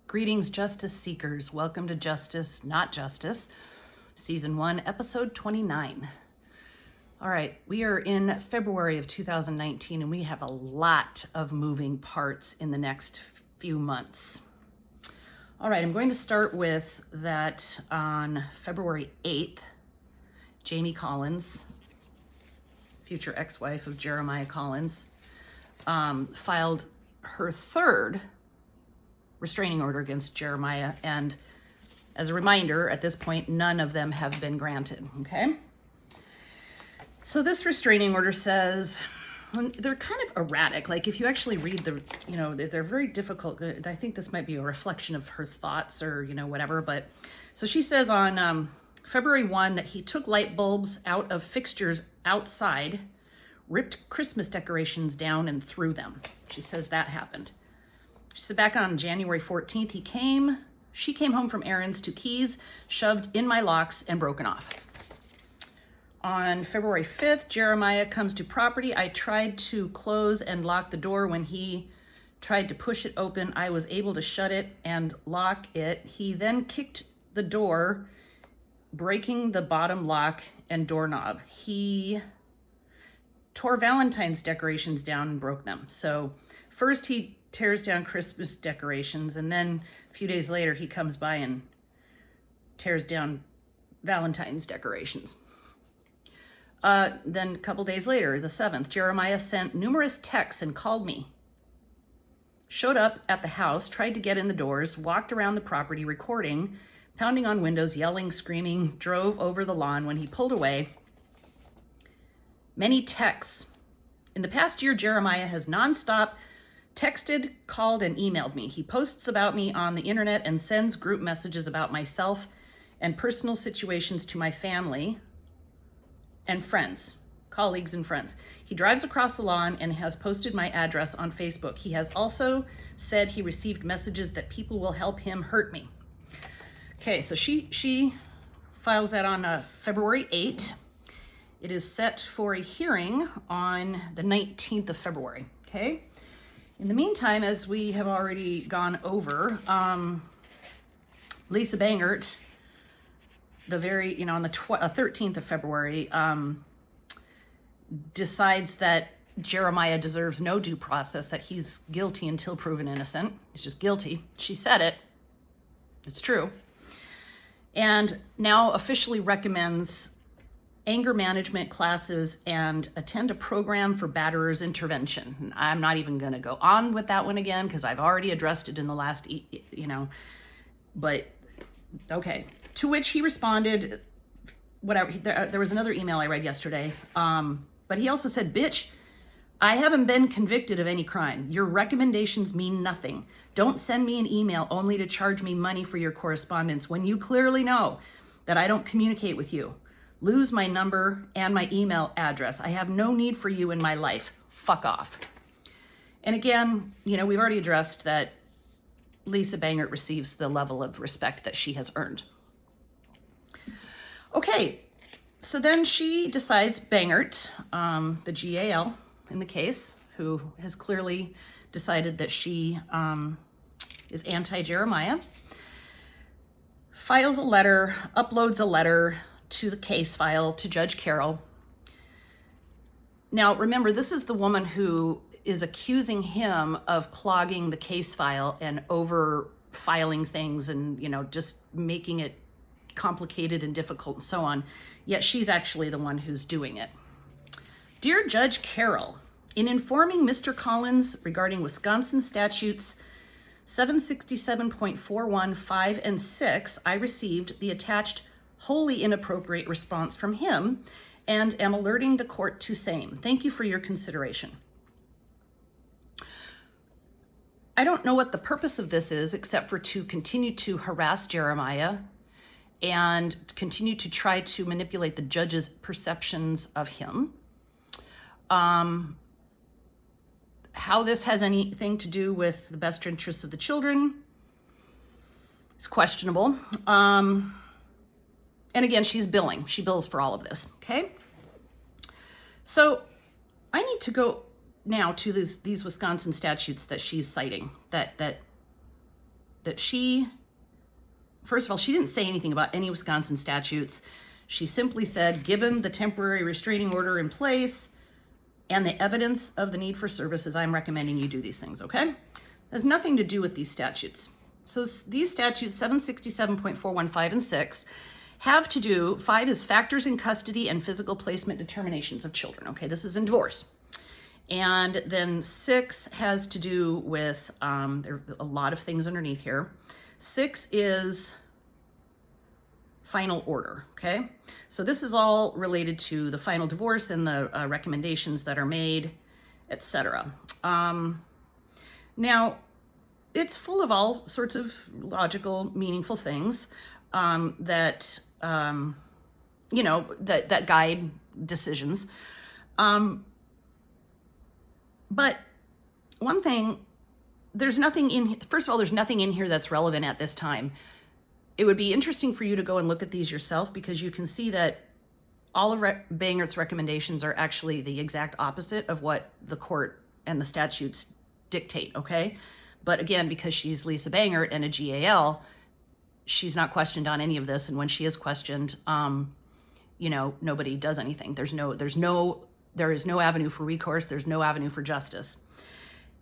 Greetings, justice seekers. Welcome to Justice, Not Justice, Season 1, Episode 29. All right, we are in February of 2019, and we have a lot of moving parts in the next few months. All right, I'm going to start with that on February 8th, Jamie Collins, future ex-wife of Jeremiah Collins, filed her third restraining order against Jeremiah, and as a reminder, at this point, none of them have been granted, okay? So this restraining order says, they're kind of erratic. Like if you actually read they're very difficult. I think this might be a reflection of her thoughts or, whatever. But so she says on February 1 that he took light bulbs out of fixtures outside, ripped Christmas decorations down and threw them. She says that happened. She said back on January 14th, she came home from errands to keys shoved in my locks and broken off. On February 5th, Jeremiah comes to property. I tried to close and lock the door. When he tried to push it open, I was able to shut it and lock it. He then kicked the door, breaking the bottom lock and doorknob. He tore Valentine's decorations down and broke them. So first he tears down Christmas decorations, and then a few days later he comes by and tears down Valentine's decorations. Then a couple days later, the 7th, Jeremiah sent numerous texts and called me. Showed up at the house, tried to get in the doors, walked around the property recording, pounding on windows, yelling, screaming, drove over the lawn. When he pulled away, many texts. In the past year, Jeremiah has nonstop texted, called, and emailed me. He posts about me on the internet and sends group messages about myself and personal situations to my family and friends, colleagues and friends. He drives across the lawn and has posted my address on Facebook. He has also said he received messages that people will help him hurt me. Okay, so she files that on February 8th. It is set for a hearing on the 19th of February, okay? In the meantime, as we have already gone over, Lisa Bangert, on the 13th of February, decides that Jeremiah deserves no due process, that he's guilty until proven innocent. He's just guilty. She said it. It's true. And now officially recommends anger management classes and attend a program for batterers intervention. I'm not even going to go on with that one again because I've already addressed it in the last, but okay. To which he responded, whatever. There was another email I read yesterday, but he also said, bitch, I haven't been convicted of any crime. Your recommendations mean nothing. Don't send me an email only to charge me money for your correspondence when you clearly know that I don't communicate with you. Lose my number and my email address. I have no need for you in my life. Fuck off. And again, we've already addressed that Lisa Bangert receives the level of respect that she has earned. Okay, so then she decides, Bangert, the GAL in the case, who has clearly decided that she is anti-Jeremiah, files a letter, uploads a letter to the case file to Judge Carroll. Now, remember, this is the woman who is accusing him of clogging the case file and over filing things and, just making it complicated and difficult and so on. Yet she's actually the one who's doing it. Dear Judge Carroll, in informing Mr. Collins regarding Wisconsin statutes 767.41, 5, and 6, I received the attached wholly inappropriate response from him and am alerting the court to same. Thank you for your consideration. I don't know what the purpose of this is except for to continue to harass Jeremiah and continue to try to manipulate the judge's perceptions of him. How this has anything to do with the best interests of the children is questionable. And again, she's billing. She bills for all of this, okay? So I need to go now to these Wisconsin statutes that she's citing, that that first of all, she didn't say anything about any Wisconsin statutes. She simply said, given the temporary restraining order in place and the evidence of the need for services, I'm recommending you do these things, okay? Has nothing to do with these statutes. So these statutes, 767.415 and 6, have to do, 5 is factors in custody and physical placement determinations of children, okay? This is in divorce. And then 6 has to do with, there are a lot of things underneath here. 6 is final order, okay? So this is all related to the final divorce and the recommendations that are made, etc. Now, it's full of all sorts of logical, meaningful things that, that guide decisions. But one thing, there's nothing in, first of all, there's nothing in here that's relevant at this time. It would be interesting for you to go and look at these yourself, because you can see that all of Bangert's recommendations are actually the exact opposite of what the court and the statutes dictate, okay? But again, because she's Lisa Bangert and a GAL, she's not questioned on any of this. And when she is questioned, nobody does anything. There is no avenue for recourse. There's no avenue for justice.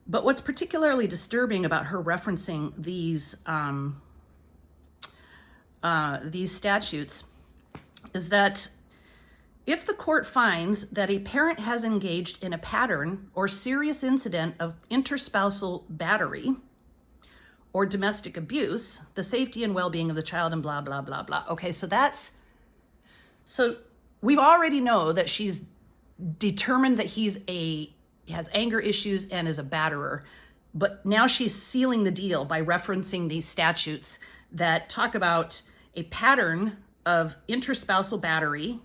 But what's particularly disturbing about her referencing these statutes is that if the court finds that a parent has engaged in a pattern or serious incident of interspousal battery or domestic abuse, the safety and well-being of the child and blah, blah, blah, blah. Okay, so we already know that she's determined that he has anger issues and is a batterer, but now she's sealing the deal by referencing these statutes that talk about a pattern of interspousal battery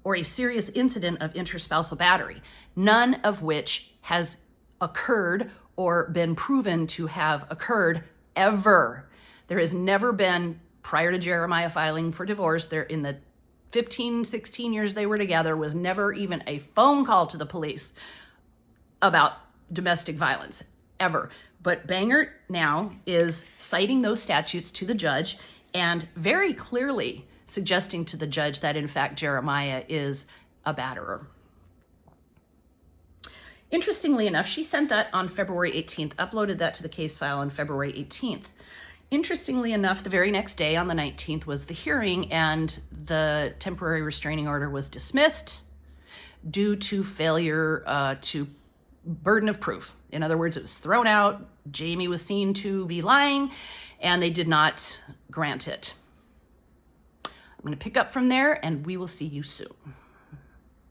or a serious incident of interspousal battery, none of which has occurred or been proven to have occurred ever. There has never been, prior to Jeremiah filing for divorce, there in the 15, 16 years they were together, was never even a phone call to the police about domestic violence, ever. But Bangert now is citing those statutes to the judge and very clearly suggesting to the judge that, in fact, Jeremiah is a batterer. Interestingly enough, she sent that on February 18th, uploaded that to the case file on February 18th. Interestingly enough, the very next day on the 19th was the hearing, and the temporary restraining order was dismissed due to failure to burden of proof. In other words, it was thrown out, Jamie was seen to be lying, and they did not grant it. I'm going to pick up from there, and we will see you soon.